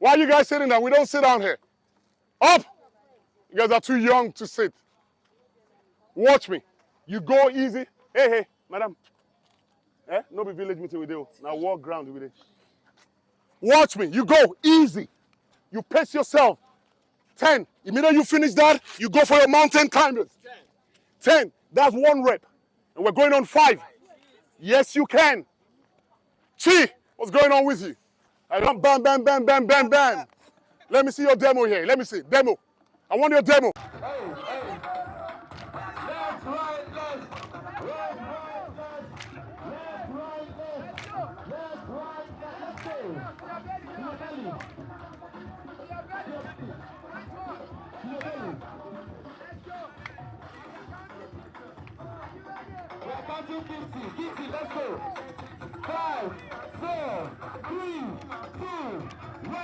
Why are you guys sitting down? We don't sit down here. Up! You guys are too young to sit. Watch me. You go easy. Hey, madam. No be village meeting with you. Now walk ground with it. Watch me. You go easy. You pace yourself. 10. Immediately you finish that, you go for your mountain climbers. 10. That's 1 rep. And we're going on 5. Yes, you can. Chi, what's going on with you? I run bam, bam, bam, bam, bam, bam. Let me see your demo here. Let me see. Demo. I want your demo. Hey. Left, right, left. Left, right, left. Left, right, left. Left, right, left. Let's go. To your belly. To your belly. We're counting 50. 50, let's go. 5, 4, 3, 2, 1.